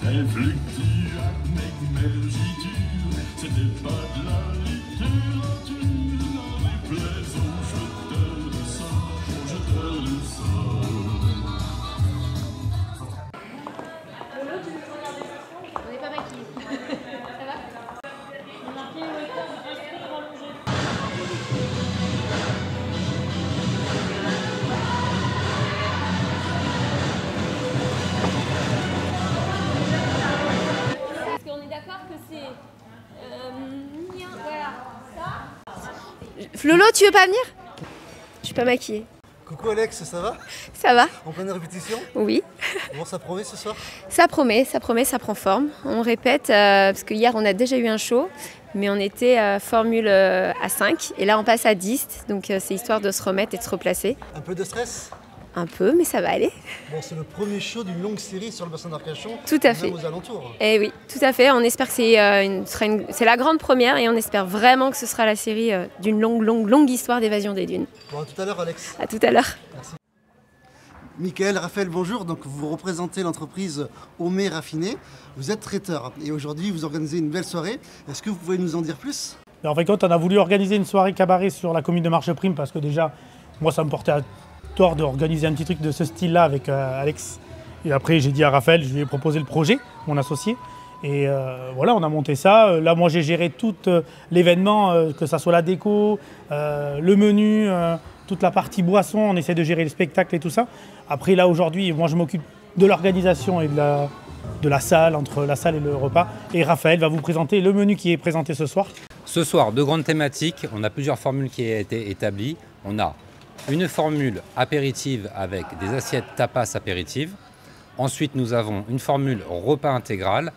Réfléchir avec mergiture, c'était pas de la littérature. Dans les plaisants, je te le sens, je te le sens. On n'est pas maquillés. Ça va? On a marqué inscrire allongé. Lolo, tu veux pas venir? Je suis pas maquillée. Coucou Alex, ça va? Ça va? En pleine répétition? Oui. Bon, ça promet ce soir? Ça promet, ça prend forme. On répète, parce que hier on a déjà eu un show, mais on était formule à 5 et là on passe à 10, donc c'est histoire de se remettre et de se replacer. Un peu de stress? Un peu, mais ça va aller. Bon, c'est le premier show d'une longue série sur le bassin d'Arcachon. Tout à fait. Même aux alentours. Et oui, tout à fait. On espère que c'est la grande première et on espère vraiment que ce sera la série d'une longue histoire d'évasion des dunes. Bon, à tout à l'heure Alex. À tout à l'heure. Merci. Michael, Raphaël, bonjour. Donc vous représentez l'entreprise Homé Raffiné. Vous êtes traiteur et aujourd'hui vous organisez une belle soirée. Est-ce que vous pouvez nous en dire plus? En fait, on a voulu organiser une soirée cabaret sur la commune de Marcheprime parce que déjà, moi ça me portait à tort d'organiser un petit truc de ce style-là avec Alex. Et après, j'ai dit à Raphaël, je lui ai proposé le projet, mon associé. Et voilà, on a monté ça. Là, moi, j'ai géré tout l'événement, que ça soit la déco, le menu, toute la partie boisson. On essaie de gérer le spectacle et tout ça. Après, là, aujourd'hui, moi, je m'occupe de l'organisation et de la salle, entre la salle et le repas. Et Raphaël va vous présenter le menu qui est présenté ce soir. Ce soir, deux grandes thématiques. On a plusieurs formules qui ont été établies. On a une formule apéritive avec des assiettes tapas apéritives. Ensuite, nous avons une formule repas intégral,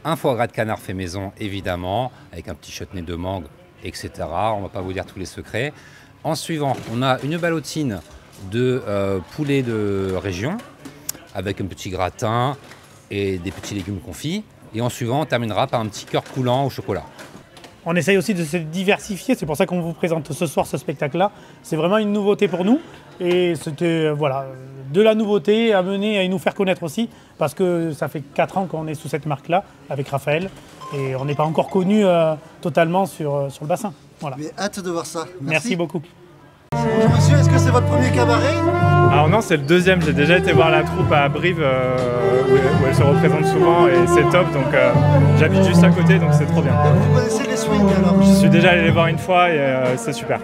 un foie gras de canard fait maison, évidemment, avec un petit chutney de mangue, etc. On ne va pas vous dire tous les secrets. En suivant, on a une ballotine de poulet de région, avec un petit gratin et des petits légumes confits. Et en suivant, on terminera par un petit cœur coulant au chocolat. On essaye aussi de se diversifier, c'est pour ça qu'on vous présente ce soir ce spectacle-là. C'est vraiment une nouveauté pour nous et c'était voilà, de la nouveauté amenée à nous faire connaître aussi parce que ça fait 4 ans qu'on est sous cette marque-là avec Raphaël et on n'est pas encore connu totalement sur le bassin. Voilà. Mais hâte de voir ça. Merci beaucoup. Bonjour monsieur, est-ce que c'est votre premier cabaret? Alors non, c'est le deuxième. J'ai déjà été voir la troupe à Brive où elle se représente souvent et c'est top. Donc j'habite juste à côté, donc c'est trop bien. Donc, vous connaissez les swings alors? Je suis déjà allé les voir une fois et c'est super.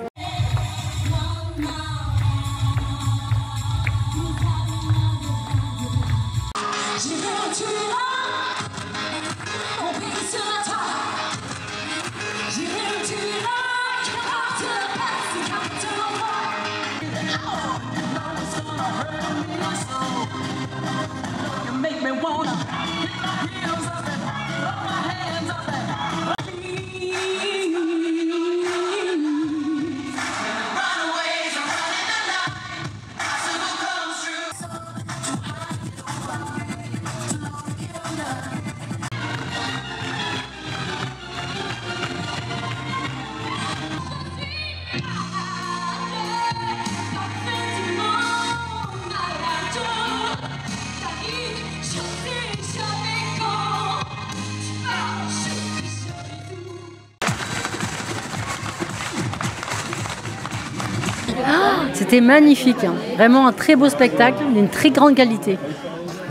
C'était magnifique, hein. Vraiment un très beau spectacle, d'une très grande qualité.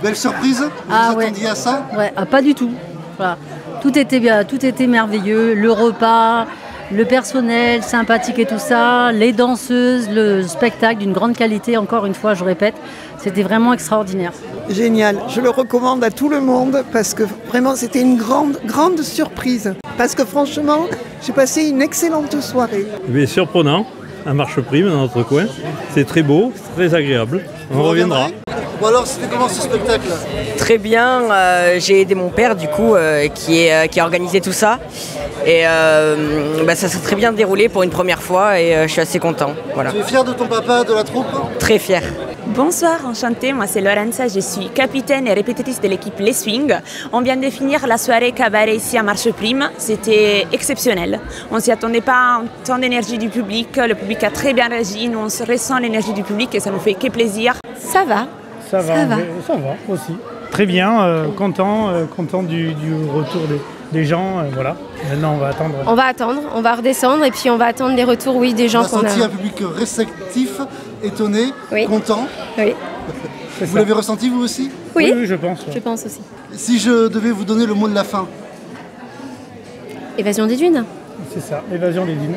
Belle surprise? Vous attendiez à ça? Ouais, pas du tout. Voilà. Tout était bien, tout était merveilleux, le repas, le personnel sympathique et tout ça, les danseuses, le spectacle d'une grande qualité, encore une fois, je répète, c'était vraiment extraordinaire. Génial, je le recommande à tout le monde parce que vraiment c'était une grande surprise. Parce que franchement, j'ai passé une excellente soirée. Mais surprenant, à Marcheprime, dans notre coin, c'est très beau, très agréable, on reviendra. Bon alors, c'était comment ce spectacle? Très bien, j'ai aidé mon père du coup qui a organisé tout ça Et ça s'est très bien déroulé pour une première fois et je suis assez content. Voilà. Tu es fier de ton papa, de la troupe? Très fier. Bonsoir, enchantée, moi c'est Lorenza, je suis capitaine et répétitrice de l'équipe Les Swing. On vient de finir la soirée cabaret ici à Marche Prime, c'était exceptionnel. On ne s'y attendait pas, tant d'énergie du public, le public a très bien réagi, nous on se ressent l'énergie du public et ça nous fait que plaisir. Ça va. Ça va aussi. Très bien, content du retour des gens, voilà. Maintenant on va attendre. On va redescendre et puis on va attendre les retours, oui, des gens qu'on a. On a senti un public réceptif, étonné, content. Oui. Vous l'avez ressenti vous aussi? Oui, je pense. Je pense aussi. Si je devais vous donner le mot de la fin? Évasion des dunes. C'est ça, évasion des dunes.